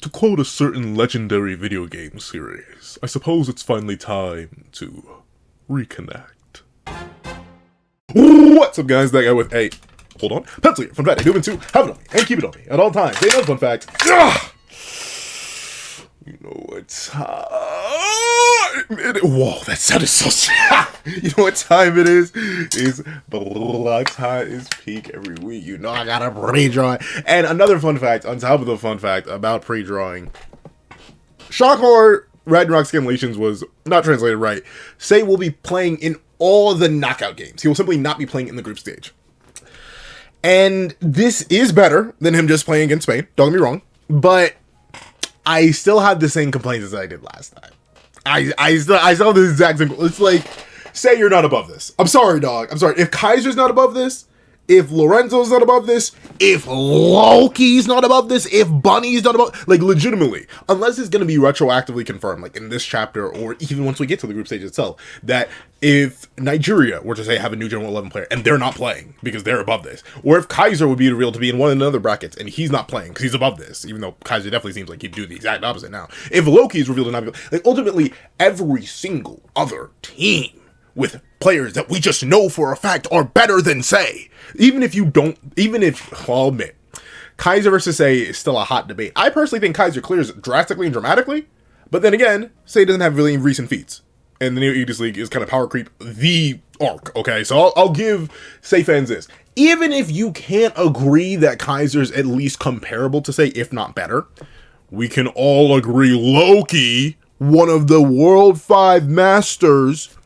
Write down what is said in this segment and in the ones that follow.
To quote a certain legendary video game series, I suppose it's finally time to reconnect. What's up, guys? That guy with a hold on pencil here. Fun fact: I do to have it on me and keep it on me at all times. Say another fun fact. You know what time? Whoa, that sounded so. You know what time it is? Is Block Time is peak every week. You know I gotta pre-draw. And another fun fact on top of the fun fact about pre-drawing. Shockhorror Ragnarok Scanlations was not translated right. Say will be playing in all the knockout games. He will simply not be playing in the group stage. And this is better than him just playing against Spain. Don't get me wrong. But I still have the same complaints as I did last time. I still have the exact same. It's like, say you're not above this. I'm sorry, dog. I'm sorry. If Kaiser's not above this, if Lorenzo's not above this, if Loki's not above this, if Bunny's not above, like legitimately, unless it's going to be retroactively confirmed, like in this chapter, or even once we get to the group stage itself, that if Nigeria were to say have a new General 11 player and they're not playing because they're above this, or if Kaiser would be revealed to be in one of the other brackets and he's not playing because he's above this, even though Kaiser definitely seems like he'd do the exact opposite now. If Loki is revealed to not be, like ultimately every single other team with players that we just know for a fact are better than Say. Even if you don't, even if, I'll admit, Kaiser versus Say is still a hot debate. I personally think Kaiser clears drastically and dramatically, but then again, Say doesn't have really recent feats. And the new Aegis League is kind of power creep the arc, okay? So I'll give Say fans this. Even if you can't agree that Kaiser's at least comparable to Say, if not better, we can all agree Loki, one of the World 5 Masters,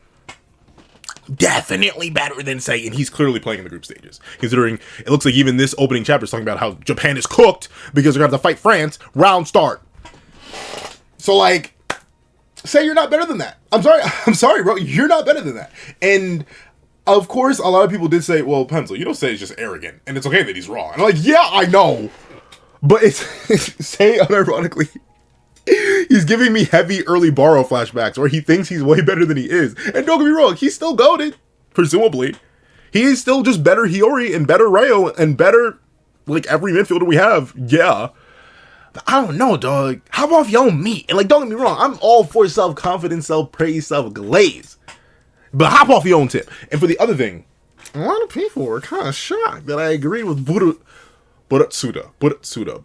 definitely better than Say, and he's clearly playing in the group stages. Considering it looks like even this opening chapter is talking about how Japan is cooked because they're going to have to fight France, round start. So, like, Say you're not better than that. I'm sorry, bro. You're not better than that. And, of course, a lot of people did say, well, Pencil, you don't Say he's just arrogant, and it's okay that he's wrong. And I'm like, yeah, I know. But it's Say, unironically, he's giving me heavy early Borrow flashbacks, or he thinks he's way better than he is. And don't get me wrong, he's still goated, presumably. He is still just better Hiyori and better Rayo and better, like, every midfielder we have. Yeah. But I don't know, dog. How about if y'all meet? And, like, don't get me wrong, I'm all for self-confidence, self-praise, self-glaze. But hop off your own tip. And for the other thing, a lot of people were kind of shocked that I agree with Buratsuda, not Buratsuda. A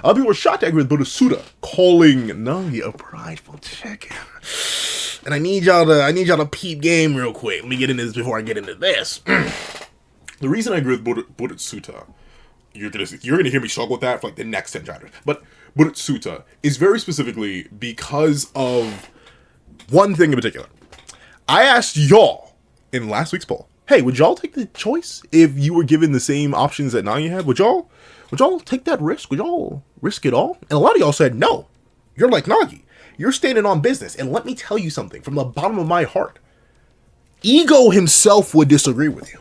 lot of people were shocked I agree with Buratsuda, calling Nagi a prideful chicken. And I need y'all to peep game real quick. Let me get into this before I get into this. The reason I agree with Buratsuda, you're gonna hear me struggle with that for like the next 10 chapters. But Buratsuda is very specifically because of one thing in particular. I asked y'all in last week's poll, hey, would y'all take the choice if you were given the same options that Nagi had? Would y'all take that risk? Would y'all risk it all? And a lot of y'all said no. You're like Nagi. You're standing on business. And let me tell you something from the bottom of my heart. Ego himself would disagree with you.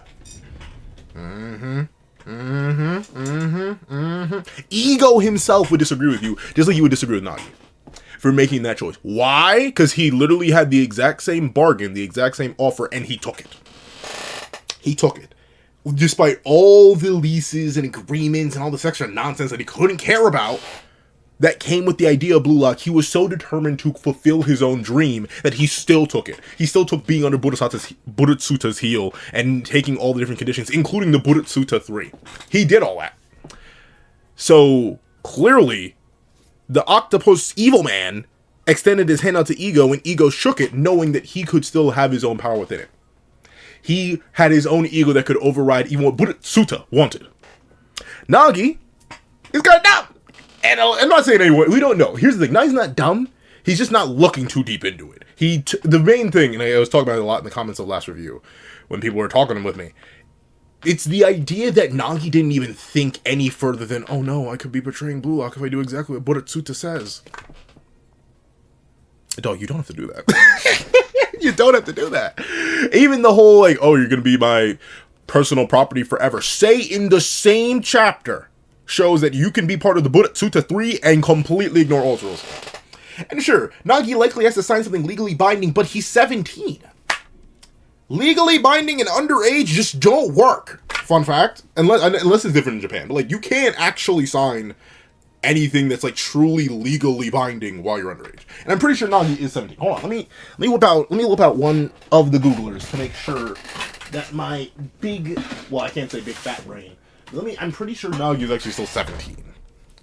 Ego himself would disagree with you, just like you would disagree with Nagi for making that choice. Why? Because he literally had the exact same bargain, the exact same offer, and he took it. He took it. Despite all the leases and agreements and all this extra nonsense that he couldn't care about that came with the idea of Blue Lock, he was so determined to fulfill his own dream that he still took it. He still took being under Buratsuta's heel and taking all the different conditions, including the Buratsuta 3. He did all that. So, clearly, the octopus evil man extended his hand out to Ego, and Ego shook it, knowing that he could still have his own power within it. He had his own ego that could override even what Buratsuta wanted. Nagi is kind of dumb. And I'm not saying anyway, we don't know. Here's the thing, Nagi's not dumb. He's just not looking too deep into it. The main thing, and I was talking about it a lot in the comments of the last review, when people were talking with me, it's the idea that Nagi didn't even think any further than, oh no, I could be betraying Blue Lock if I do exactly what Buratsuta says. Dog, you don't have to do that. You don't have to do that. Even the whole, like, oh, you're going to be my personal property forever. Say in the same chapter shows that you can be part of the Buratsuta 3 and completely ignore all its rules. And sure, Nagi likely has to sign something legally binding, but he's 17. Legally binding and underage just don't work. Fun fact, unless it's different in Japan, but like you can't actually sign anything that's like truly legally binding while you're underage. And I'm pretty sure Nagi is 17. Hold on, let me whip out one of the Googlers to make sure that my I can't say big fat brain. I'm pretty sure Nagi is actually still 17.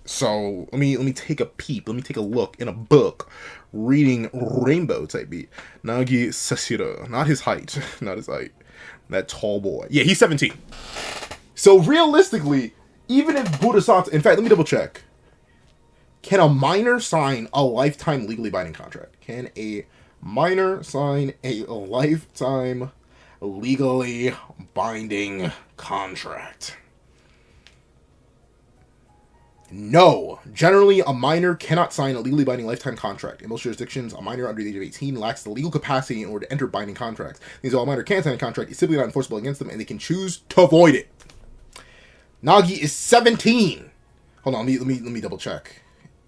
So let me take a peep. Let me take a look in a book, reading Rainbow type beat. Nagi Sashiro, not his height, that tall boy. Yeah, he's 17. So realistically, even if Budasata, in fact, let me double check. Can a minor sign a lifetime legally binding contract? Can a minor sign a lifetime legally binding contract? No. Generally, a minor cannot sign a legally binding lifetime contract. In most jurisdictions, a minor under the age of 18 lacks the legal capacity in order to enter binding contracts. These all minor can sign a contract is simply not enforceable against them, and they can choose to avoid it. Nagi is 17. Hold on, let me double check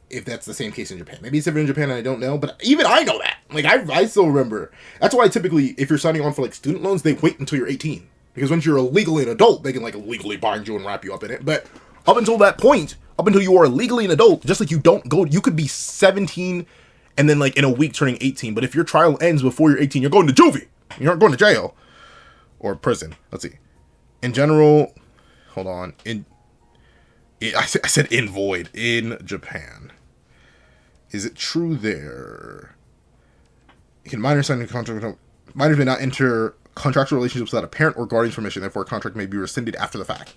if that's the same case in Japan. Maybe it's different in Japan and I don't know, but even I know that. Like, I still remember. That's why typically, if you're signing on for, like, student loans, they wait until you're 18. Because once you're legally an adult, they can, like, legally bind you and wrap you up in it. But up until that point, up until you are legally an adult, just like you could be 17 and then, like, in a week turning 18. But if your trial ends before you're 18, you're going to juvie. You aren't going to jail. Or prison. Let's see. In general, hold on. I said in void. In Japan. Is it true there? Can minors sign a contract? Minors may not enter contractual relationships without a parent or guardian's permission. Therefore, a contract may be rescinded after the fact.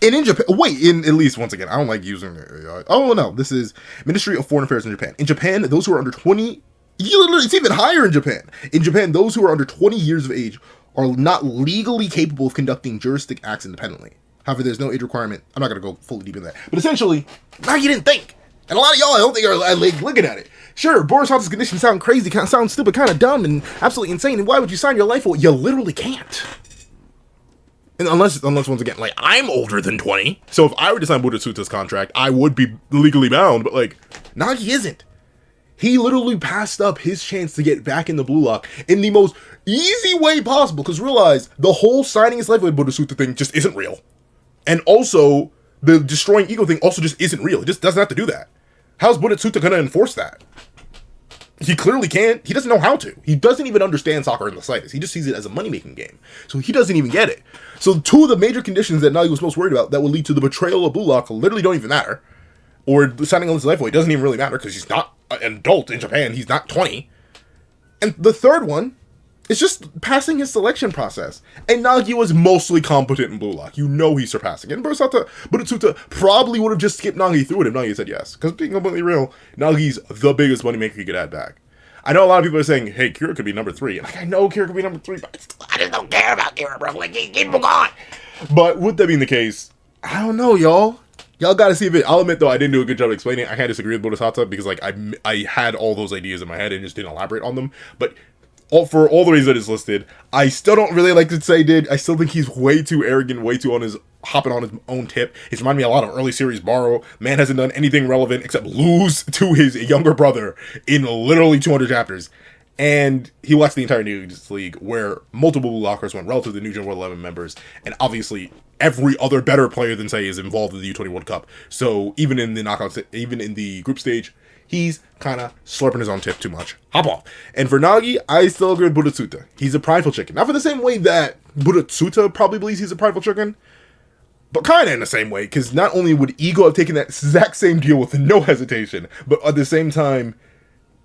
And in Japan, at least once again, I don't like using it. Oh no, this is Ministry of Foreign Affairs in Japan. In Japan, those who are under 20, it's even higher in Japan. In Japan, those who are under 20 years of age are not legally capable of conducting juristic acts independently. However, there's no age requirement. I'm not going to go fully deep in that. But essentially, now you didn't think. And a lot of y'all, I don't think, are like looking at it. Sure, Borisov's conditions sound crazy, sound stupid, kind of dumb, and absolutely insane. And why would you sign your life away? You literally can't. And unless once again, like, I'm older than 20. So if I were to sign Budasuta's contract, I would be legally bound. But, like, Nagi isn't. He literally passed up his chance to get back in the Blue Lock in the most easy way possible. Because realize, the whole signing his life away Budasuta thing just isn't real. And also, the destroying ego thing also just isn't real. It just doesn't have to do that. How's Budetsuta gonna enforce that? He clearly can't. He doesn't know how to. He doesn't even understand soccer in the slightest. He just sees it as a money-making game. So he doesn't even get it. So two of the major conditions that Nagi was most worried about that would lead to the betrayal of Blue Lock literally don't even matter. Or signing on his life away doesn't even really matter because he's not an adult in Japan. He's not 20. And the third one is just passing his selection process. And Nagi was mostly competent in Blue Lock. You know he's surpassing it. And Budetsuta probably would have just skipped Nagi through it if Nagi said yes. Because being completely real, Nagi's the biggest moneymaker you could add back. I know a lot of people are saying, hey, Kira could be number 3. And like, I know Kira could be number 3, but I just don't care about Kira, bro. Like, keep him gone. But with that being the case, I don't know, y'all. Y'all gotta see if it. I'll admit, though, I didn't do a good job explaining it. I kind of disagree with Bodhisattva because, like, I had all those ideas in my head and just didn't elaborate on them. But for all the reasons that is listed, I still don't really like to say did. I still think he's way too arrogant, way too hopping on his own tip. He's reminded me a lot of early series Borrow. Man hasn't done anything relevant except lose to his younger brother in literally 200 chapters. And he watched the entire New League where multiple Blue Lockers went relative to the New Gen World 11 members. And obviously, every other better player than Say is involved in the U20 World Cup. So even in the knockouts, even in the group stage, he's kind of slurping his own tip too much. Hop off. And for Nagi, I still agree with Budetsuta. He's a prideful chicken. Not for the same way that Budetsuta probably believes he's a prideful chicken, but kind of in the same way, because not only would Ego have taken that exact same deal with no hesitation, but at the same time,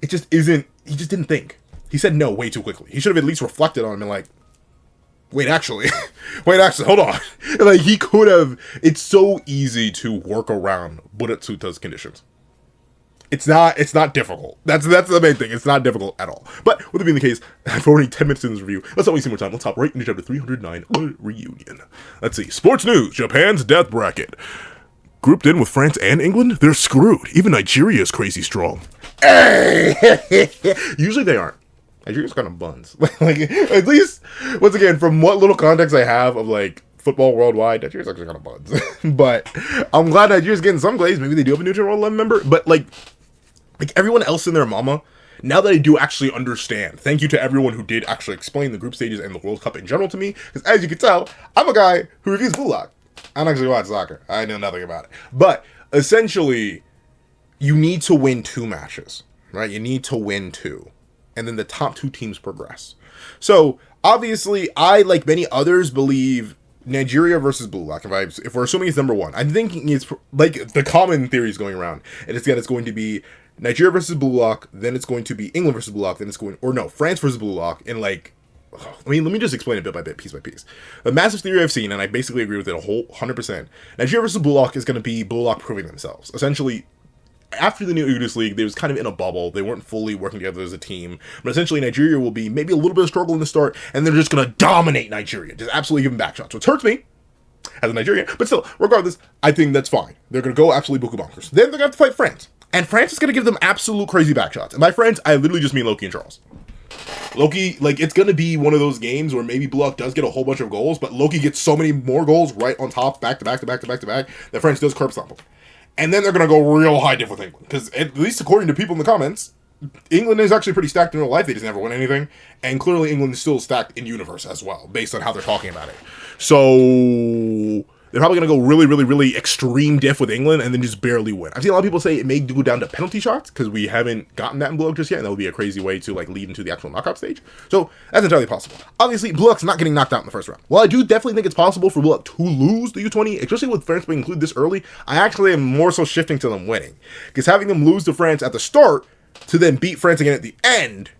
it just isn't, he just didn't think. He said no way too quickly. He should have at least reflected on him and like, wait, actually, hold on. Like, he could have, it's so easy to work around Budetsuta's conditions. It's not difficult. That's the main thing. It's not difficult at all. But with it being the case, for only 10 minutes in this review, let's not waste more time. Let's hop right into chapter 309, Reunion. Let's see. Sports news. Japan's death bracket. Grouped in with France and England? They're screwed. Even Nigeria is crazy strong. Usually they aren't. Nigeria's kind of buns. Like, at least, once again, from what little context I have of, like, football worldwide, Nigeria's actually kind of buns. But I'm glad Nigeria's getting some glaze. Maybe they do have a New Gen World 11 member. But, like everyone else and their mama now that I do actually understand, thank you to everyone who did actually explain the group stages and the World Cup in general to me, because as you can tell, I'm a guy who reviews Blue Lock. I don't actually watch soccer. I know nothing about it. But essentially, you need to win 2 matches, right? You need to win 2. And then the top 2 teams progress. So, obviously, I, like many others, believe Nigeria versus Blue Lock. If we're assuming it's number 1, I'm thinking it's like the common theory is going around. And it's that it's going to be Nigeria versus Blue Lock, then it's going to be England versus Blue Lock, then it's going, or no, France versus Blue Lock, and like, I mean, let me just explain it bit by bit, piece by piece. The massive theory I've seen, and I basically agree with it a whole 100%, Nigeria versus Blue Lock is going to be Blue Lock proving themselves. Essentially, after the new Igaguri League, they was kind of in a bubble. They weren't fully working together as a team. But essentially, Nigeria will be maybe a little bit of struggle in the start, and they're just going to dominate Nigeria. Just absolutely give them back shots. Which hurts me as a Nigerian. But still, regardless, I think that's fine. They're going to go absolutely buku bonkers. Then they're going to have to fight France. And France is going to give them absolute crazy back shots. And by France, I literally just mean Loki and Charles. Loki, like, it's going to be one of those games where maybe Blue Lock does get a whole bunch of goals, but Loki gets so many more goals right on top, back to back, that France does curb stomp them. And then they're going to go real high diff with England. Because at least according to people in the comments, England is actually pretty stacked in real life. They just never win anything. And clearly England is still stacked in universe as well, based on how they're talking about it. So they're probably going to go really, really, really extreme diff with England and then just barely win. I've seen a lot of people say it may go down to penalty shots because we haven't gotten that in Blue Lock just yet. And that would be a crazy way to like lead into the actual knockout stage. So that's entirely possible. Obviously, Blue Lock's not getting knocked out in the first round. While I do definitely think it's possible for Blue Lock to lose the U20, especially with France being included this early, I actually am more so shifting to them winning. Because having them lose to France at the start to then beat France again at the end,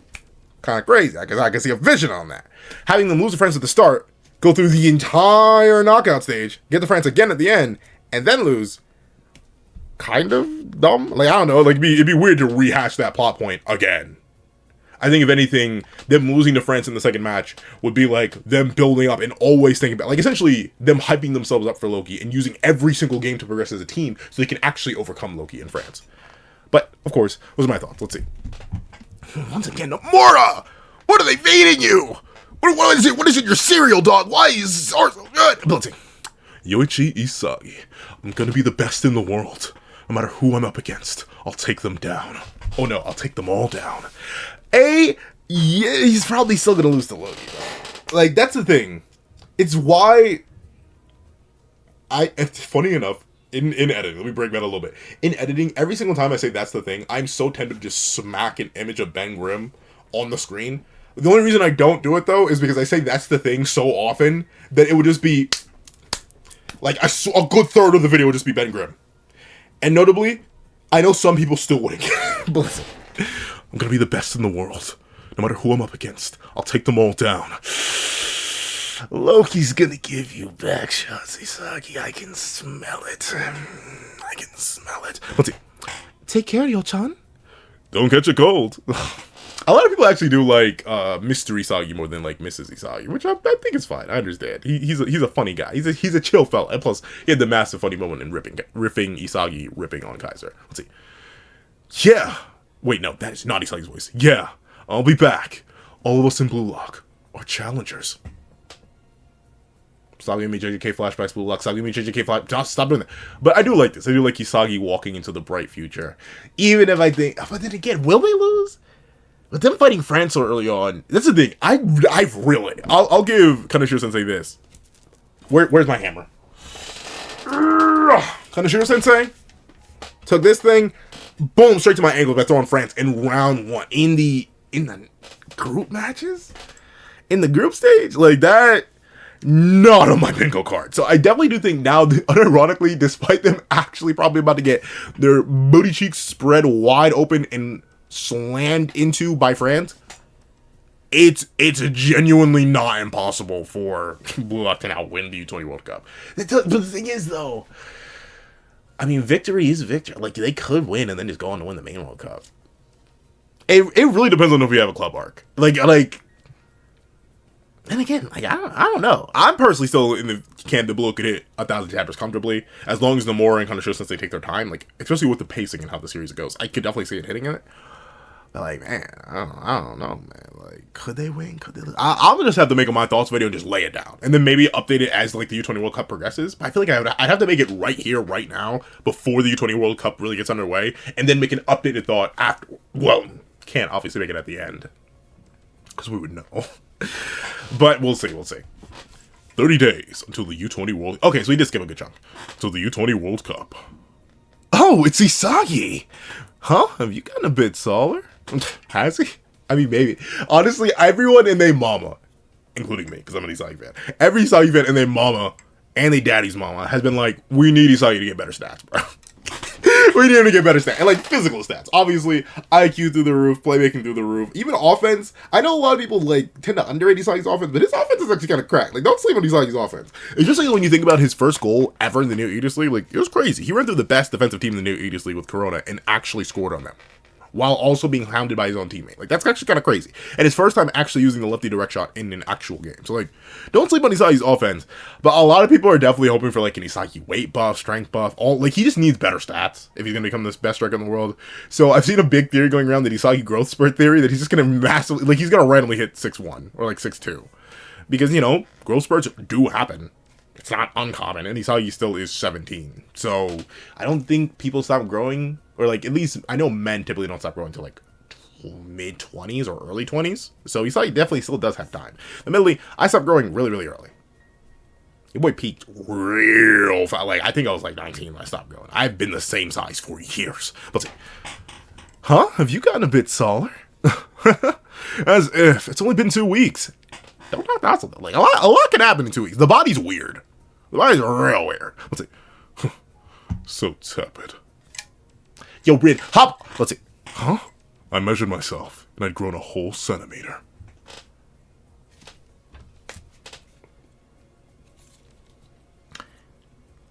kind of crazy. Because I can see a vision on that. Having them lose to France at the start, go through the entire knockout stage, get to France again at the end, and then lose. Kind of dumb. Like, I don't know. Like, it'd be weird to rehash that plot point again. I think, if anything, them losing to France in the second match would be like them building up and always thinking about, like, essentially them hyping themselves up for Loki and using every single game to progress as a team so they can actually overcome Loki in France. But, of course, those are my thoughts. Let's see. Once again, Nomura! What are they feeding you? What is it? What is it? Your cereal, dog? Why is ours so good? Let's see. Yoichi Isagi. I'm gonna be the best in the world. No matter who I'm up against, I'll take them down. Oh no, I'll take them all down. Yeah, he's probably still gonna lose to Loki, though. Like, that's the thing. It's why it's funny enough, in editing, let me break that a little bit. In editing, every single time I say that's the thing, I'm so tempted to just smack an image of Ben Grimm on the screen. The only reason I don't do it, though, is because I say that's the thing so often that it would just be, like, a good third of the video would just be Ben Grimm. And notably, I know some people still wouldn't. But listen, I'm gonna be the best in the world. No matter who I'm up against, I'll take them all down. Loki's gonna give you back shots, Isagi. I can smell it. I can smell it. Let's see. Take care, Yo-chan. Don't catch a cold. A lot of people actually do like Mr. Isagi more than like Mrs. Isagi, which I think is fine. I understand. He's a funny guy. He's a chill fella. And plus, he had the massive funny moment in riffing Isagi ripping on Kaiser. Let's see. Yeah. Wait, no, that is not Isagi's voice. Yeah, I'll be back. All of us in Blue Lock are challengers. Stop giving me JJK flashbacks, Blue Lock. Stop giving me JJK flashbacks. Stop doing that. But I do like this. I do like Isagi walking into the bright future. Even if I think, but then again, will they lose? But them fighting France so early on, that's the thing. I'll give Kaneshiro Sensei this. Where's my hammer? Kaneshiro Sensei took this thing, boom, straight to my ankle by throwing France in round 1 in the group matches, in the group stage, like that. Not on my bingo card. So I definitely do think now, unironically, despite them actually probably about to get their booty cheeks spread wide open and slammed into by France, it's genuinely not impossible for Blue Lock to now win the U20 World Cup. But the thing is, though, I mean, victory is victory. Like, they could win and then just go on to win the main World Cup. It really depends on if you have a club arc. Like, and again, like, I don't know. I'm personally still in the camp that Blue Lock could hit 1,000 chapters comfortably, as long as Nomura and Kaneshiro, since they take their time, like, especially with the pacing and how the series goes. I could definitely see it hitting it. But, like, man, I don't know, man. Like, could they win? Could they lose? I'm gonna just have to make a my thoughts video and just lay it down, and then maybe update it as like the U20 World Cup progresses. But I feel like I'd have to make it right here, right now, before the U20 World Cup really gets underway, and then make an updated thought after. Well, can't obviously make it at the end. Because we would know. But we'll see, we'll see. 30 days until the U20 World... Okay, so he did skip a good chunk. Until the U20 World Cup. Oh, it's Isagi! Huh? Have you gotten a bit taller? Has he? I mean, maybe. Honestly, everyone and their mama, including me, because I'm an Isagi fan, every Isagi fan and their mama, and their daddy's mama, has been like, we need Isagi to get better stats, bro. We need him to get better stats. And, like, physical stats. Obviously, IQ through the roof, playmaking through the roof. Even offense. I know a lot of people, like, tend to underrate Isagi's offense, but his offense is actually kind of cracked. Like, don't sleep on Isagi's offense. Especially when you think about his first goal ever in the New Aegis League. Like, it was crazy. He ran through the best defensive team in the New Aegis League with Corona and actually scored on them, while also being hounded by his own teammate. Like, that's actually kind of crazy. And his first time actually using the lefty direct shot in an actual game. So, like, don't sleep on Isagi's offense. But a lot of people are definitely hoping for, like, an Isagi weight buff, strength buff. Like, he just needs better stats if he's going to become this best striker in the world. So, I've seen a big theory going around, that Isagi growth spurt theory, that he's just going to massively, like, he's going to randomly hit 6'1", or, like, 6'2". Because, you know, growth spurts do happen. It's not uncommon, and Isagi still is 17. So, I don't think people stop growing, or, like, at least, I know men typically don't stop growing until, like, mid-20s or early 20s. So, Isagi definitely still does have time. Admittedly, I stopped growing really, really early. Your boy peaked real fast. Like, I think I was, like, 19 when I stopped growing. I've been the same size for years. Let's see. Huh? Have you gotten a bit taller? As if. It's only been 2 weeks. Don't talk to us. Like, a lot can happen in 2 weeks. The body's weird. The body's real weird. Let's see. So tepid. Yo, Rid, hop! Let's see. Huh? I measured myself, and I'd grown a whole centimeter.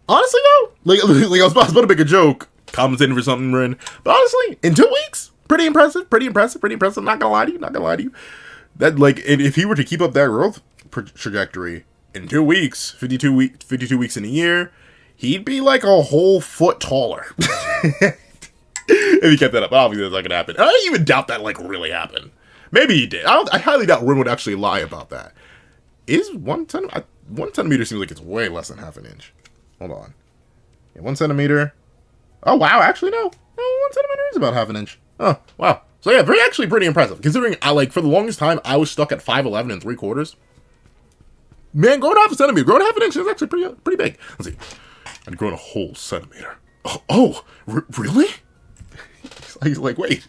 Honestly, though, like I was about to make a joke, commentating for something, Rin. But honestly, in 2 weeks, pretty impressive, pretty impressive, pretty impressive. Not gonna lie to you, That, like, if he were to keep up that growth trajectory in 2 weeks, 52 weeks in a year, he'd be like a whole foot taller. If he kept that up. Obviously that's not gonna happen. I don't even doubt that, like, really happened. Maybe he did. I highly doubt Rin would actually lie about that. Is 1 centimeter seems like it's way less than half an inch. Hold on. Yeah, 1 centimeter. Oh, wow, actually, no. 1 centimeter is about half an inch. Oh, wow. So, yeah, actually pretty impressive. Considering, for the longest time, I was stuck at 5'11" and 3/4. Man, growing half a centimeter, growing half an inch is actually pretty big. Let's see. I'd grown a whole centimeter. Really? He's like, wait,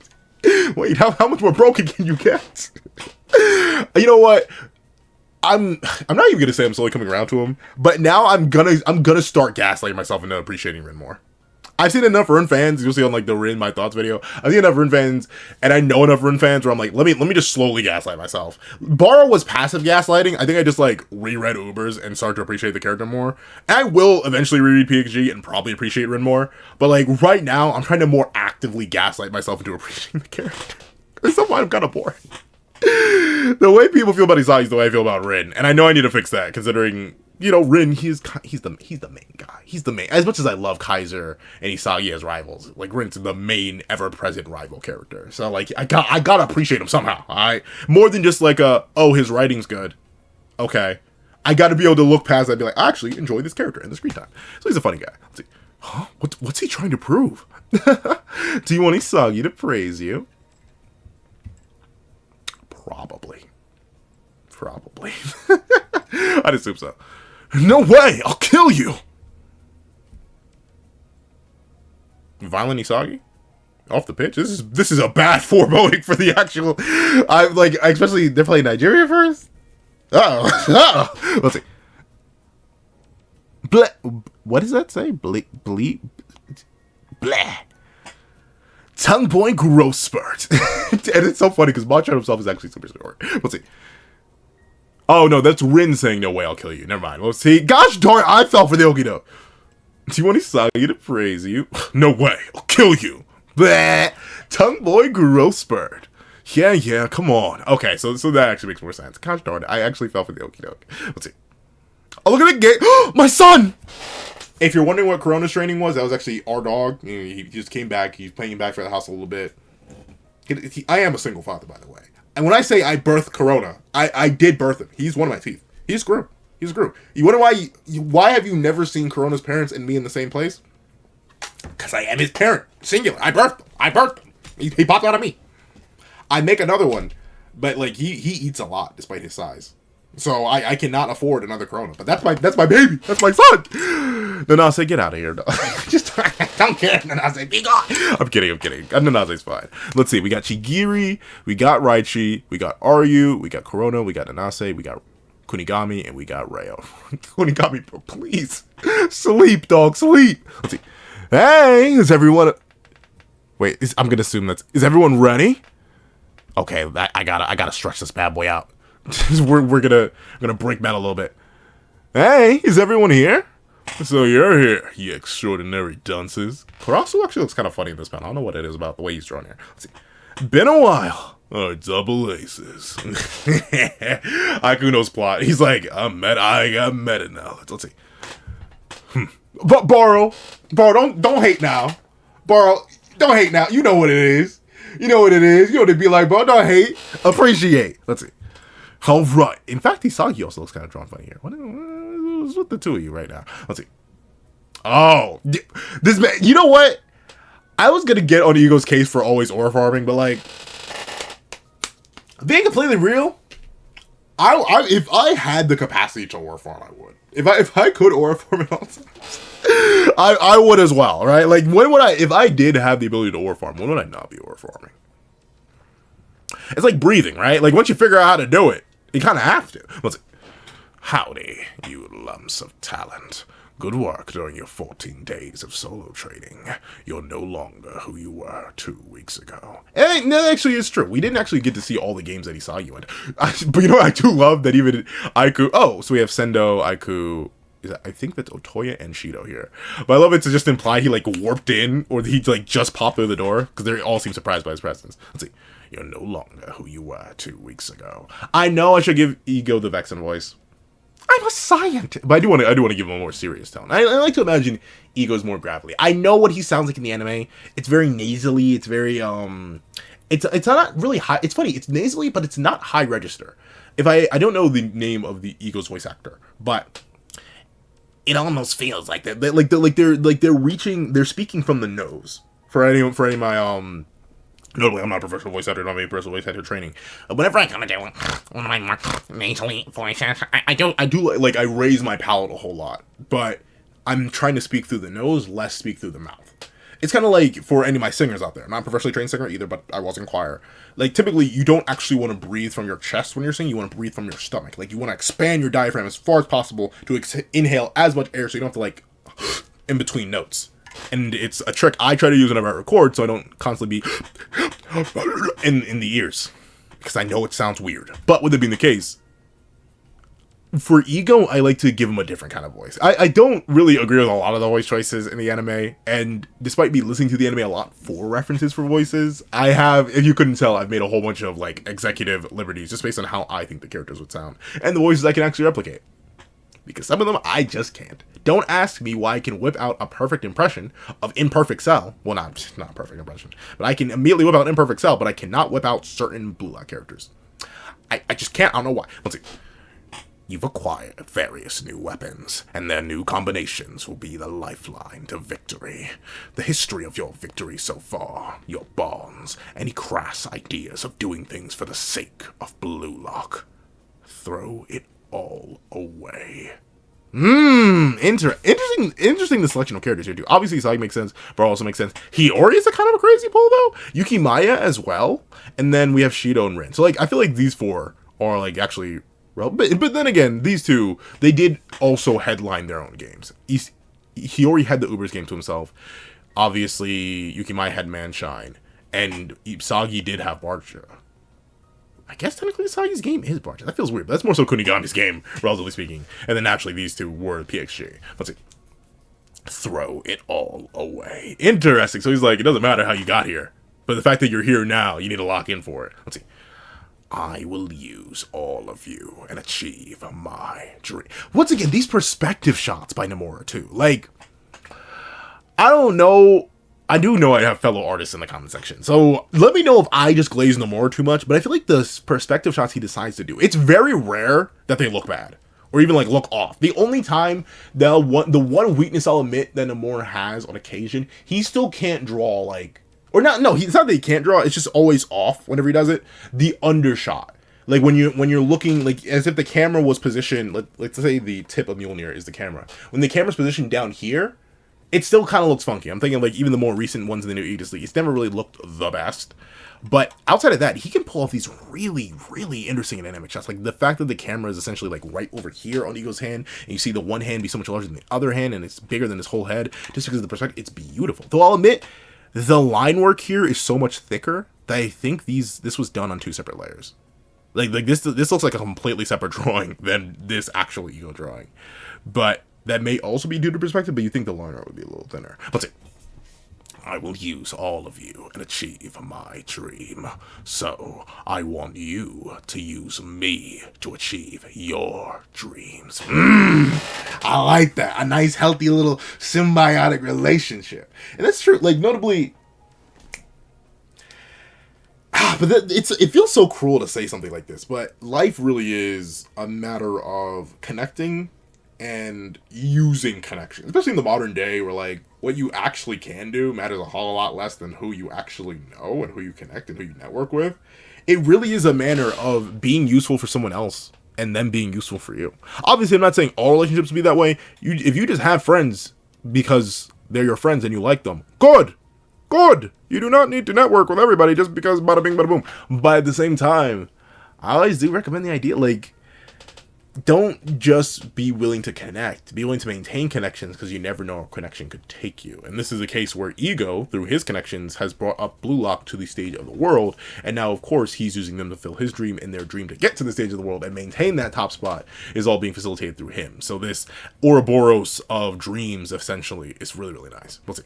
how much more broken can you get? You know what? I'm not even gonna say I'm slowly coming around to him, but now I'm gonna start gaslighting myself into appreciating Rin more. I've seen enough Rin fans, you'll see on, like, the Rin My Thoughts video, I've seen enough Rin fans, and I know enough Rin fans where I'm like, let me just slowly gaslight myself. Bara was passive gaslighting. I think I just, like, reread Ubers and started to appreciate the character more. And I will eventually reread PXG and probably appreciate Rin more, but, like, right now, I'm trying to more actively gaslight myself into appreciating the character. At some point, I'm kind of bored. The way people feel about Isagi is the way I feel about Rin, and I know I need to fix that, considering, you know, Rin, he's the main guy. He's the main. As much as I love Kaiser and Isagi as rivals, like, Rin's the main ever-present rival character. So, like, I gotta appreciate him somehow. Alright, more than just like his writing's good. Okay, I gotta be able to look past that and be like, I actually enjoy this character in the screen time. So he's a funny guy. Let's see. Huh? What's he trying to prove? Do you want Isagi to praise you? Probably. I'd assume so. No way! I'll kill you! Violent Isagi? Off the pitch? This is a bad foreboding for the actual... especially they're playing Nigeria first? Uh-oh. Let's see. What does that say? Blah. Tongue point growth spurt. And it's so funny because Machado himself is actually super short. Let's see. Oh no, that's Rin saying no way I'll kill you. Never mind. Let's see. Gosh darn, I fell for the okie doke. Do you want Isagi to praise you? No way, I'll kill you. Blah. Tongue boy growth spurt. Yeah, come on. Okay, so that actually makes more sense. Gosh darn, I actually fell for the okie doke. Let's see. Oh, look at the game. My son! If you're wondering what Corona's training was, that was actually our dog. You know, he just came back. He's playing back for the house a little bit. I am a single father, by the way. And when I say I birthed Corona, I did birth him. He's one of my teeth. He just grew. You wonder why have you never seen Corona's parents and me in the same place? Because I am his parent. Singular. I birthed him. He popped out of me. I make another one, but like he eats a lot despite his size. So I cannot afford another Corona. But that's my baby. That's my son. Nanase, get out of here. Just don't care. Nanase, be gone. I'm kidding. Nanase's fine. Let's see. We got Chigiri, we got Raichi, we got Aryu, we got Corona, we got Nanase, we got Kunigami, and we got Reo. Kunigami, bro, please. Sleep, dog, sleep. Let's see. Hey, is everyone... Wait, I'm gonna assume is everyone ready? Okay, I gotta stretch this bad boy out. we're gonna break that a little bit. Hey, is everyone here? So you're here, you extraordinary dunces. Karasu actually looks kind of funny in this panel. I don't know what it is about the way he's drawn here. Let's see. Been a while. Oh, double aces. Akuno's plot. He's like, I got meta now. Let's see. But Baro, don't hate now. Baro, don't hate now. You know what it is. You know what to be like, bro. Don't hate. Appreciate. Let's see. All right. In fact, Isagi also looks kind of drawn funny here. What's with the two of you right now? Let's see. Oh, this man. You know what? I was gonna get on Ego's case for always aura farming, but like, being completely real, if I had the capacity to aura farm, I would. If I could aura farm at all times, I would as well, right? Like, when would if I did have the ability to aura farm, when would I not be aura farming? It's like breathing, right? Like, once you figure out how to do it, you kind of have to. Let's see. Howdy, you lumps of talent. Good work during your 14 days of solo trading. You're no longer who you were 2 weeks ago. And that actually is true. We didn't actually get to see all the games that he saw you in. But you know what? I do love that even Aiku... Oh, so we have Sendo, Aiku... I think that's Otoya and Shido here. But I love it to just imply he, like, warped in, or he, like, just popped through the door, because they all seem surprised by his presence. Let's see. You're no longer who you were 2 weeks ago. I know I should give Ego the Vexen voice. I'm a scientist. But I do want to give him a more serious tone. I like to imagine Ego's more gravelly. I know what he sounds like in the anime. It's very nasally. It's very, it's not really high. It's funny. It's nasally, but it's not high register. I don't know the name of the Ego's voice actor, but it almost feels like that. They're speaking from the nose. For any of my, notably, I'm not a professional voice actor, not any professional voice actor training. Whenever I come to do one of my more nasally voices, I raise my palate a whole lot, but I'm trying to speak through the nose, less speak through the mouth. It's kind of like for any of my singers out there. I'm not a professionally trained singer either, but I was in choir. Like, typically, you don't actually want to breathe from your chest when you're singing. You want to breathe from your stomach. Like, you want to expand your diaphragm as far as possible to inhale as much air so you don't have to, like, in between notes. And it's a trick I try to use whenever I record, so I don't constantly be in the ears, because I know it sounds weird. But with it being the case, for Ego, I like to give him a different kind of voice. I don't really agree with a lot of the voice choices in the anime, and despite me listening to the anime a lot for references for voices, I have, if you couldn't tell, I've made a whole bunch of, like, executive liberties just based on how I think the characters would sound, and the voices I can actually replicate. Because some of them, I just can't. Don't ask me why I can whip out a perfect impression of Imperfect Cell. Well, not a perfect impression. But I can immediately whip out Imperfect Cell, but I cannot whip out certain Blue Lock characters. I just can't. I don't know why. Let's see. You've acquired various new weapons, and their new combinations will be the lifeline to victory. The history of your victory so far, your bonds, any crass ideas of doing things for the sake of Blue Lock. Throw it all away. Interesting the selection of characters here too. Obviously Isagi makes sense, but also makes sense. Hiyori is a kind of a crazy pull though. Yukimaya as well. And then we have Shido and Rin. So like I feel like these four are like actually relevant. But then again, these two, they did also headline their own games. Hiyori had the Uber's game to himself. Obviously Yukimaya had Manshine. And Isagi did have Barcha. I guess technically Isagi's game is Barcha. That feels weird, but that's more so Kunigami's game, relatively speaking. And then naturally these two were PXG. Let's see. Throw it all away. Interesting. So he's like, it doesn't matter how you got here, but the fact that you're here now, you need to lock in for it. Let's see. I will use all of you and achieve my dream. Once again, these perspective shots by Nomura too. Like, I don't know. I do know I have fellow artists in the comment section, so let me know if I just glaze Nomura too much, but I feel like the perspective shots he decides to do, it's very rare that they look bad, or even like look off. The only time, the one weakness I'll admit that Nomura has on occasion, he still can't draw like or not. No, it's not that he can't draw. It's just always off whenever he does it. The undershot, like when you're looking, like as if the camera was positioned. Let's say the tip of Mjolnir is the camera. When the camera's positioned down here, it still kind of looks funky. I'm thinking like even the more recent ones in the new Aegis League, it's never really looked the best. But outside of that, he can pull off these really, really interesting and dynamic shots. Like the fact that the camera is essentially like right over here on Ego's hand, and you see the one hand be so much larger than the other hand, and it's bigger than his whole head, just because of the perspective, it's beautiful. Though I'll admit, the line work here is so much thicker that I think this was done on 2 separate layers. Like this looks like a completely separate drawing than this actual Ego drawing. But that may also be due to perspective, but you think the line art would be a little thinner. Let's see. I will use all of you and achieve my dream. So, I want you to use me to achieve your dreams. I like that. A nice, healthy little symbiotic relationship. And that's true. Like, notably... but it feels so cruel to say something like this, but life really is a matter of connecting and using connection. Especially in the modern day where, like, what you actually can do matters a whole lot less than who you actually know and who you connect and who you network with. It really is a manner of being useful for someone else and them being useful for you. Obviously, I'm not saying all relationships be that way. If you just have friends because they're your friends and you like them, good! You do not need to network with everybody just because bada bing, bada boom. But at the same time, I always do recommend the idea, like, don't just be willing to connect. Be willing to maintain connections because you never know where a connection could take you. And this is a case where Ego, through his connections, has brought up Blue Lock to the stage of the world. And now, of course, he's using them to fill his dream, and their dream to get to the stage of the world and maintain that top spot is all being facilitated through him. So this Ouroboros of dreams, essentially, is really, really nice. We'll see.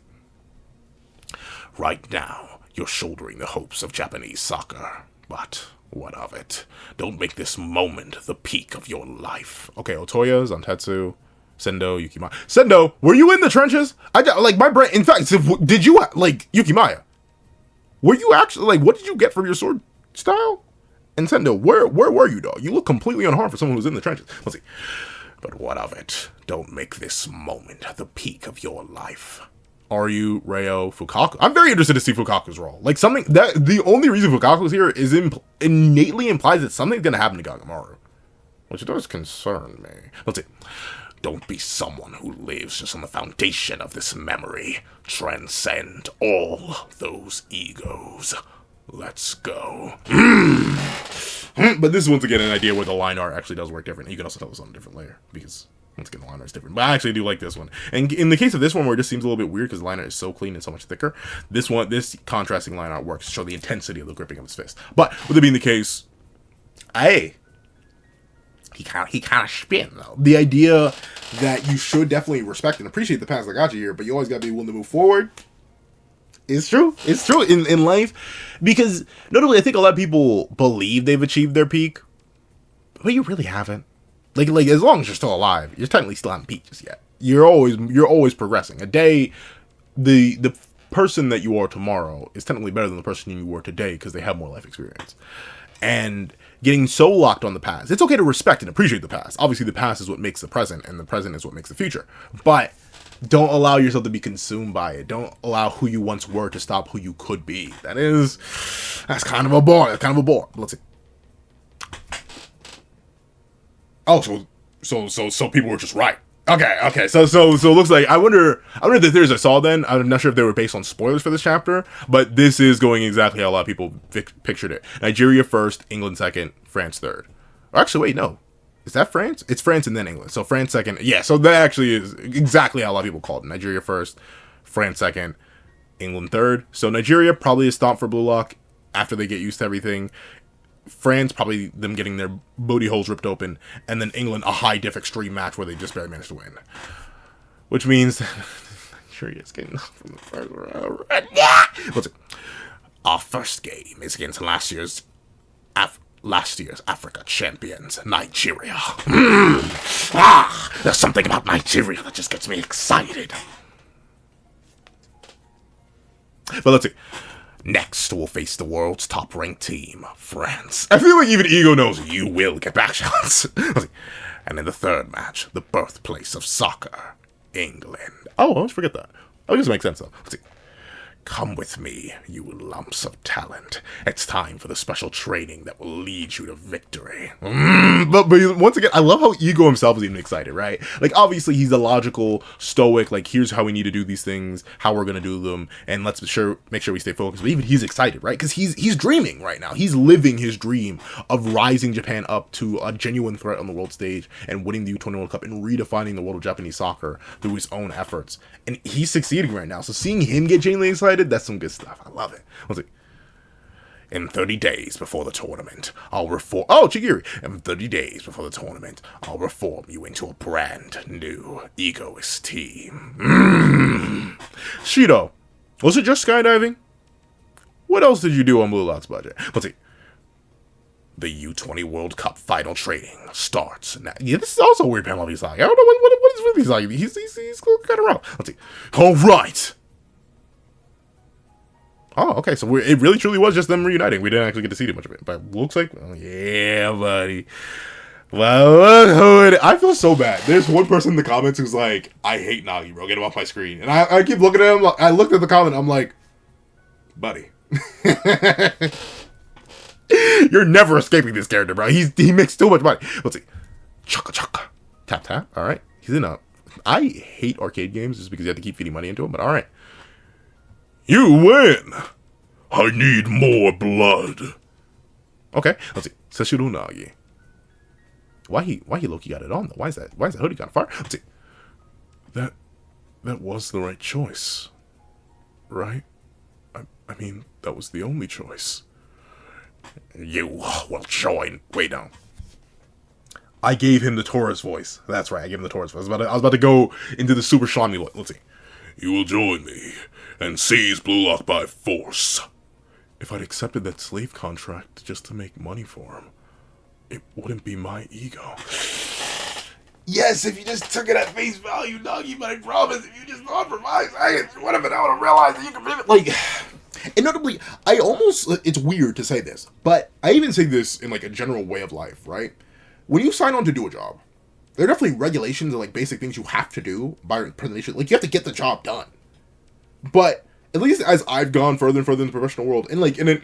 Right now, you're shouldering the hopes of Japanese soccer, but what of it? Don't make this moment the peak of your life. Okay, Otoya, Zantetsu, Sendo, Yukimaya. Sendo, were you in the trenches? Like, my brain, in fact, did you, like, Yukimaya, were you actually, like, what did you get from your sword style? And Sendo, where were you, dog? You look completely unharmed for someone who's in the trenches. Let's see. But what of it? Don't make this moment the peak of your life. Are you Reo Fukaku? I'm very interested to see Fukaku's role. Like, something that the only reason Fukaku's here is innately implies that something's gonna happen to Gagamaru, which does concern me. Let's see. Don't be someone who lives just on the foundation of this memory. Transcend all those egos. Let's go. But this is once again an idea where the line art actually does work different. You can also tell this on a different layer because once again, the line art is different. But I actually do like this one. And in the case of this one, where it just seems a little bit weird because the line art is so clean and so much thicker, this contrasting line art works to show the intensity of the gripping of his fist. But with it being the case, hey, he kind of spin though. The idea that you should definitely respect and appreciate the past that got you here, but you always got to be willing to move forward. It's true. It's true in life, because notably, I think a lot of people believe they've achieved their peak, but you really haven't. Like as long as you're still alive, you're technically still haven't peaked just yet. You're always progressing. A day, the person that you are tomorrow is technically better than the person you were today because they have more life experience. And getting so locked on the past, it's okay to respect and appreciate the past. Obviously, the past is what makes the present, and the present is what makes the future. But don't allow yourself to be consumed by it. Don't allow who you once were to stop who you could be. That's kind of a bore. That's kind of a bore. Let's see. Oh, so people were just right. Okay. So it looks like I wonder if the theories I saw then, I'm not sure if they were based on spoilers for this chapter, but this is going exactly how a lot of people pictured it. Nigeria first, England second, France third. Or actually, wait, no. Is that France? It's France and then England. So France second. Yeah, so that actually is exactly how a lot of people called it. Nigeria first, France second, England third. So Nigeria probably a stomp for Blue Lock after they get used to everything. France, probably them getting their booty holes ripped open, and then England, a high diff extreme match where they just barely managed to win. Which means Nigeria's getting off from the first round. Let's see. Our first game is against last year's Africa champions, Nigeria. There's something about Nigeria that just gets me excited. But let's see. Next, we'll face the world's top-ranked team, France. I feel like even Ego knows you will get back shots. And in the third match, the birthplace of soccer, England. Oh, I always forget that. I guess it makes sense, though. Let's see. Come with me, you lumps of talent. It's time for the special training that will lead you to victory. But once again, I love how Ego himself is even excited, right? Like, obviously, he's a logical, stoic, like, here's how we need to do these things, how we're gonna do them, and let's make sure we stay focused. But even he's excited, right? Because he's dreaming right now. He's living his dream of rising Japan up to a genuine threat on the world stage and winning the U20 World Cup and redefining the world of Japanese soccer through his own efforts. And he's succeeding right now. So seeing him get genuinely excited, that's some good stuff. I love it. Let's see. In 30 days before the tournament, I'll reform... Oh, Chigiri. In 30 days before the tournament, I'll reform you into a brand new egoist team. Shido, was it just skydiving? What else did you do on Blue Lock's budget? Let's see. The U20 World Cup final training starts now. Yeah, this is also a weird panel of Isagi. I don't know what is with Isagi. He's kind of rough. Let's see. All right. Oh, okay. So it really truly was just them reuniting. We didn't actually get to see too much of it, but looks like, oh, yeah, buddy. Well, I feel so bad. There's one person in the comments who's like, "I hate Nagi, bro. Get him off my screen." And I keep looking at him. I looked at the comment. I'm like, buddy. You're never escaping this character, bro. He makes too much money. Let's see. Chaka chaka. Tap tap. All right. He's in a... I hate arcade games just because you have to keep feeding money into them, but all right. You win. I need more blood. Okay. Let's see. Seshiro Nagi. Why he Loki got it on though? Why is that hoodie got fire? Let's see. That was the right choice. Right? I mean, that was the only choice. You will join. Wait, no. I gave him the Taurus voice. That's right, I gave him the Taurus voice. I was about to go into the Super Shlami voice. Let's see. You will join me and seize Blue Lock by force. If I'd accepted that slave contract just to make money for him, it wouldn't be my ego. Yes, if you just took it at face value, Nagi, but I promise, if you just thought for 5 seconds, you would have been able to realize that you could really... Like... And notably, it's weird to say this, but I even say this in like a general way of life, right? When you sign on to do a job, there are definitely regulations and like basic things you have to do by presentation. Like you have to get the job done. But at least as I've gone further and further in the professional world, and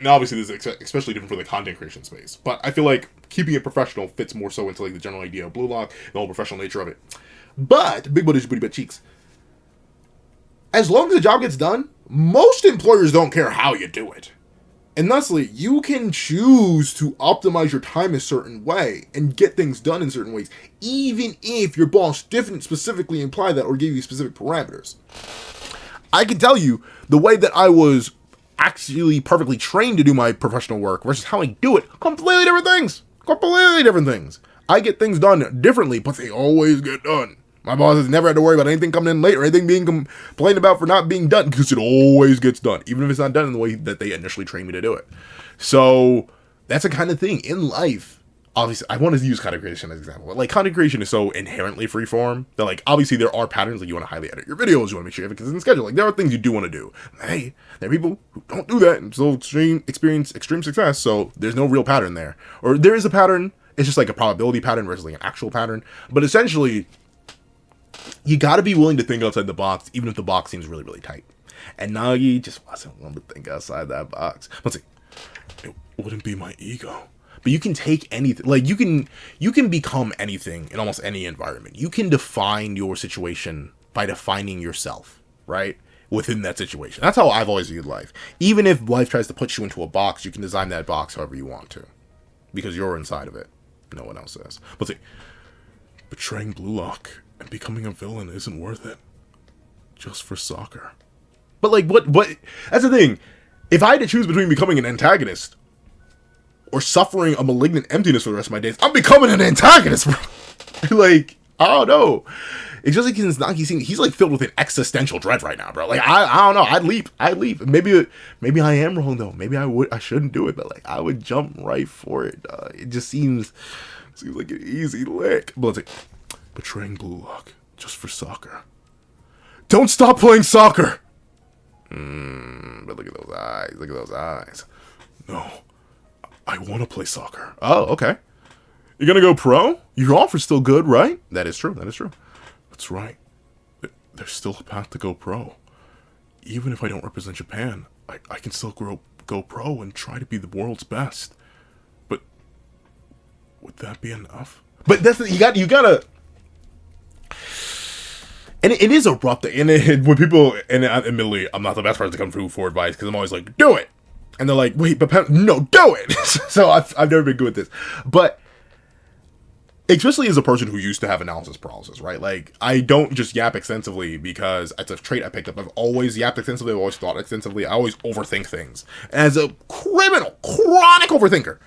obviously this is especially different for the content creation space, but I feel like keeping it professional fits more so into like the general idea of Blue Lock, the whole professional nature of it. But, big booty, booty butt cheeks. As long as the job gets done, most employers don't care how you do it. And thusly, you can choose to optimize your time a certain way and get things done in certain ways, even if your boss didn't specifically imply that or give you specific parameters. I can tell you, the way that I was actually perfectly trained to do my professional work versus how I do it, completely different things. Completely different things. I get things done differently, but they always get done. My boss has never had to worry about anything coming in late or anything being complained about for not being done because it always gets done, even if it's not done in the way that they initially trained me to do it. So that's the kind of thing in life. Obviously, I want to use content creation as an example. But like content creation is so inherently freeform that like obviously there are patterns. Like you want to highly edit your videos, you want to make sure you have a consistent schedule. Like there are things you do want to do. Hey, there are people who don't do that and still experience extreme success. So there's no real pattern there, or there is a pattern. It's just like a probability pattern versus like an actual pattern. But essentially, you got to be willing to think outside the box, even if the box seems really, really tight. And Nagi just wasn't willing to think outside that box. Let's see. It wouldn't be my ego. But you can take anything. Like, you can become anything in almost any environment. You can define your situation by defining yourself, right? Within that situation. That's how I've always viewed life. Even if life tries to put you into a box, you can design that box however you want to. Because you're inside of it. No one else is. Let's see. Betraying Blue Lock and becoming a villain isn't worth it. Just for soccer. But like, what? That's the thing. If I had to choose between becoming an antagonist or suffering a malignant emptiness for the rest of my days, I'm becoming an antagonist, bro. Like, I don't know. It's just like since Nagi, he's like filled with an existential dread right now, bro. Like, I don't know. I'd leap. Maybe I am wrong though. Maybe I shouldn't do it, but like, I would jump right for it. It just seems like an easy lick. But let's see. Betraying Blue Lock just for soccer. Don't stop playing soccer. But look at those eyes. Look at those eyes. No, I want to play soccer. Oh, okay. You're gonna go pro? Your offer's still good, right? That is true. That is true. That's right. There's still a path to go pro. even if I don't represent Japan, I can still go pro and try to be the world's best. But would that be enough? But that's you gotta. And it is a rough thing. And when people, and admittedly, I'm not the best person to come for advice because I'm always like, do it. And they're like, wait, but no, do it. So I've never been good at this. But especially as a person who used to have analysis paralysis, right? Like, I don't just yap extensively because it's a trait I picked up. I've always yapped extensively. I've always thought extensively. I always overthink things. As a chronic overthinker,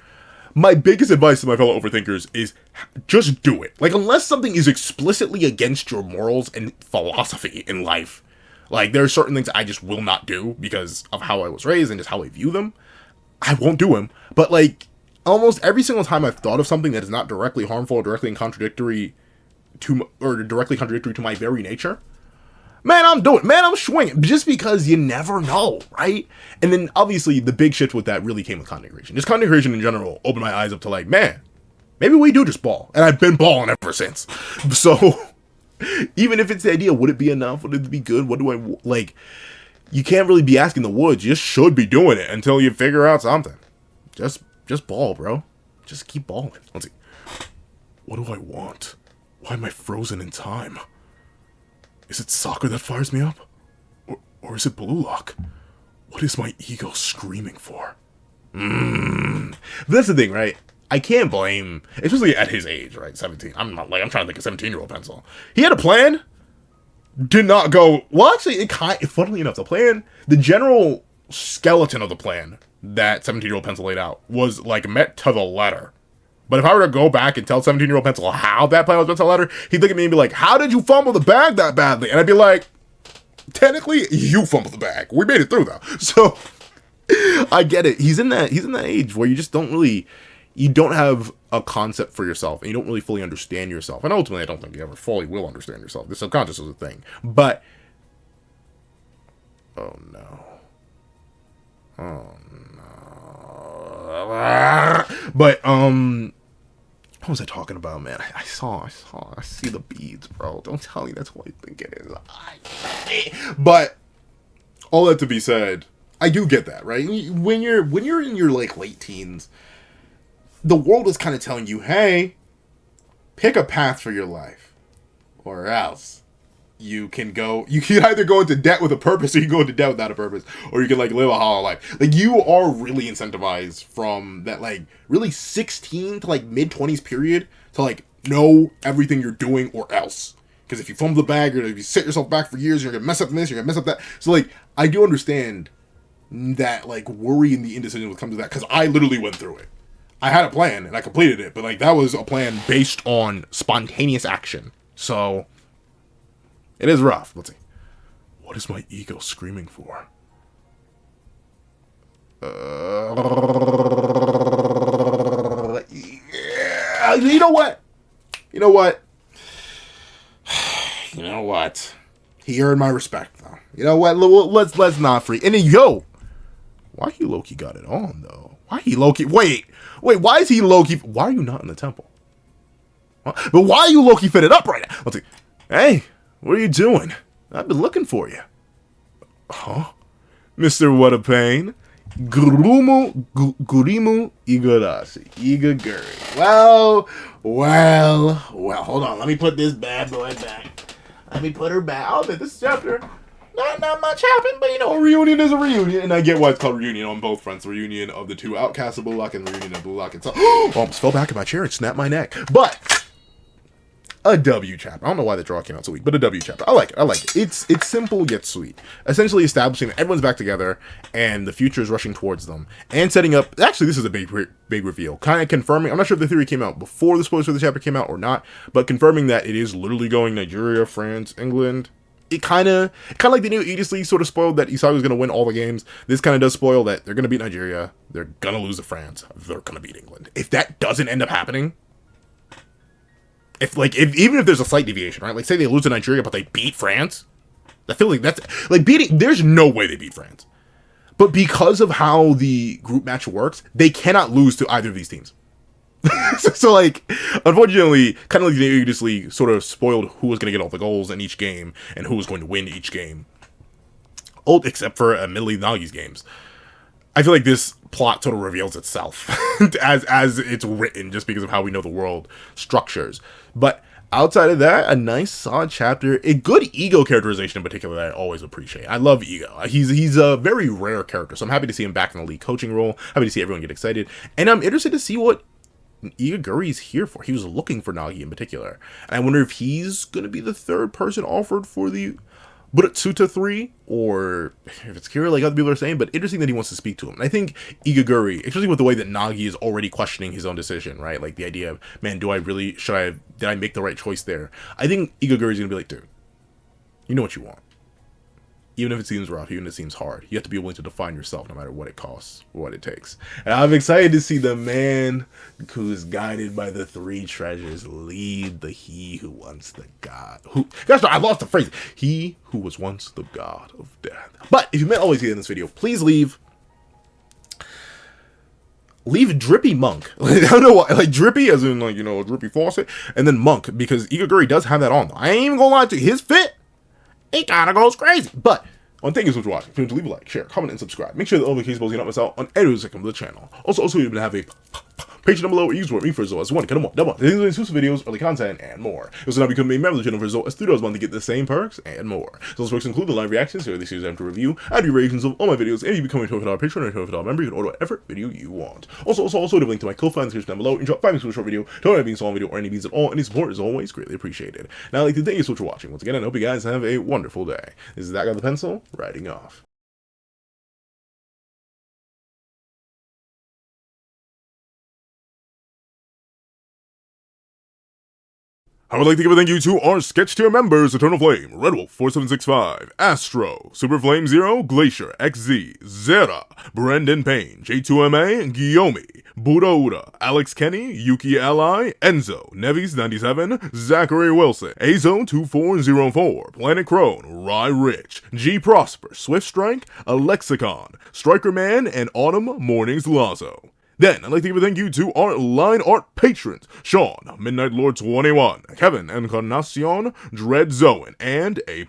my biggest advice to my fellow overthinkers is just do it. Like, unless something is explicitly against your morals and philosophy in life, like, there are certain things I just will not do because of how I was raised and just how I view them. I won't do them. But, like, almost every single time I've thought of something that is not directly harmful or directly contradictory to my very nature, man, I'm doing it. Man, I'm swinging. Just because you never know, right? And then, obviously, the big shit with that really came with content creation. Just content creation in general opened my eyes up to, like, man, maybe we do just ball. And I've been balling ever since. So, even if it's the idea, would it be enough? Would it be good? What do I, like, you can't really be asking the woods. You just should be doing it until you figure out something. Just ball, bro. Just keep balling. Let's see. What do I want? Why am I frozen in time? Is it soccer that fires me up? Or is it blue lock? What is my ego screaming for? That's the thing, right? I can't blame, especially at his age, right? 17. I'm trying to think of 17-year-old pencil. He had a plan. Did not go, well, actually, funnily enough, the general skeleton of the plan that 17-year-old pencil laid out was, like, met to the letter. But if I were to go back and tell 17-year-old pencil how that plan was met to the letter, he'd look at me and be like, how did you fumble the bag that badly? And I'd be like, technically, you fumbled the bag. We made it through, though. So, I get it. He's in that age where you just you don't have a concept for yourself, and you don't really fully understand yourself. And ultimately, I don't think you ever fully will understand yourself. The subconscious is a thing. But, oh no. But, what was I talking about, man? I see the beads, bro. Don't tell me that's what I think it is. But, all that to be said, I do get that, right? When you're in your, like, late teens, the world is kind of telling you, hey, pick a path for your life, or else you can either go into debt with a purpose, or you can go into debt without a purpose, or you can, like, live a hollow life. Like, you are really incentivized from that, like, really 16 to, like, mid-20s period to, like, know everything you're doing or else. Because if you fumble the bag, or if you set yourself back for years, you're going to mess up this, you're going to mess up that. So, like, I do understand that, like, worry and the indecision when it comes to that, because I literally went through it. I had a plan, and I completed it, but, like, that was a plan based on spontaneous action. So, it is rough. Let's see. What is my ego screaming for? You know what? You know what? He earned my respect, though. You know what? Let's not freak. And then, why he low-key got it on, though? Why he low-key... Wait, why is he low-key... Why are you not in the temple? But why are you low-key fitted up right now? Let's see. Hey, what are you doing? I've been looking for you. Huh? Mr. What a Pain? Gurimu Igaguri. Well, hold on. Let me put this bad boy back. Let me put her back. Oh, this chapter... Not much happened, but, a reunion is a reunion. And I get why it's called reunion on both fronts. The reunion of the two outcasts of Blue Lock and the reunion of Blue Lock itself. Almost fell back in my chair and snapped my neck. But, a W chapter. I don't know why the draw came out so weak, but a W chapter. I like it. It's simple yet sweet. Essentially establishing that everyone's back together and the future is rushing towards them. And setting up, actually this is a big reveal. Kind of confirming, I'm not sure if the theory came out before the spoilers for the chapter came out or not, but confirming that it is literally going Nigeria, France, England. It kind of like the new Aegis League sort of spoiled that Isagi was going to win all the games. This kind of does spoil that they're going to beat Nigeria. They're going to lose to France. They're going to beat England. If that doesn't end up happening, even if there's a slight deviation, right? Like, say they lose to Nigeria, but they beat France. I feel like that's, like, there's no way they beat France. But because of how the group match works, they cannot lose to either of these teams. So, like, unfortunately, kind of like the Aegis League sort of spoiled who was going to get all the goals in each game and who was going to win each game. old, except for admittedly Nagi's games. I feel like this plot sort of reveals itself as it's written, just because of how we know the world structures. But outside of that, a nice solid chapter, a good Ego characterization in particular that I always appreciate. I love Ego. He's a very rare character, so I'm happy to see him back in the lead coaching role. Happy to see everyone get excited, and I'm interested to see what Igaguri is here for. He was looking for Nagi in particular, and I wonder if he's going to be the third person offered for the Burutsuta 3, or if it's Kira, like other people are saying, but interesting that he wants to speak to him. And I think Igaguri, especially with the way that Nagi is already questioning his own decision, right? Like the idea of, man, did I make the right choice there? I think Igaguri is going to be like, dude, you know what you want. Even if it seems rough, even if it seems hard, you have to be willing to define yourself no matter what it costs, what it takes. And I'm excited to see the man who is guided by the three treasures lead the he who once the god. I lost the phrase. He who was once the god of death. But if you meant always see in this video, please leave Drippy Monk. I don't know why, like Drippy as in like, you know, a drippy faucet, and then Monk, because Igaguri does have that on. I ain't even gonna lie to you, his fit, it kind of goes crazy. But thank you so much for watching. Please leave a like, share, comment, and subscribe. Make sure that all the cases you don't miss out on every second of the channel. Also, you're going to have a page down below where you can support me for Zoe as one, double, exclusive videos, early content, and more. You also now become a member of the channel for Zoe as $3 a month to get the same perks and more. So those perks include the live reactions, early series after review, and reactions of all my videos, and if you become a $12 Patreon or $12 member, you can order whatever video you want. Also, the link to my Ko-Fi in the description down below. Enjoy 5 minutes of a short video, don't have being small video or any means at all. Any support is always greatly appreciated. Now, I'd like to thank you so much for watching. Once again, I hope you guys have a wonderful day. This is that guy with the pencil, writing off. I would like to give a thank you to our sketch tier members: Eternal Flame, Redwolf 4765, Astro, Super Flame Zero, Glacier, XZ, Zera, Brendan Payne, J2MA, Guillaume, Buddha Uda, Alex Kenny, Yuki Ally, Enzo, Nevis 97, Zachary Wilson, Azo 2404, Planet Crone, Rye Rich, G Prosper, Swift Strike, Alexicon, Striker Man, and Autumn Mornings Lazo. Then, I'd like to give a thank you to our line art patrons: Sean, Midnight Lord 21, Kevin, Encarnacion, Dread Zoan, and A+A.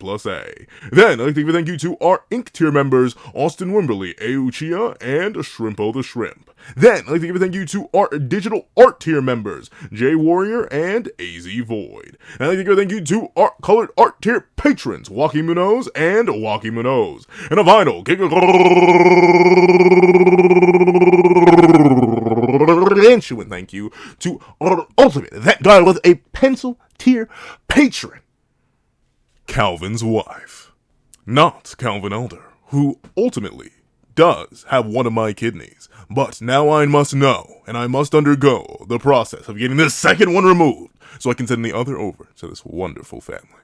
Then, I'd like to give a thank you to our Ink tier members: Austin Wimberly, Euchia, and Shrimpo the Shrimp. Then, I'd like to give a thank you to our digital art tier members: J Warrior and AZ Void. And I'd like to give a thank you to our colored art tier patrons: Joaquin Munoz and Joaquin Munoz. And a final thank you to our ultimate, that guy with a pencil tier patron, Calvin's wife. Not Calvin Elder, who ultimately does have one of my kidneys, but now I must know, and I must undergo the process of getting this second one removed, so I can send the other over to this wonderful family.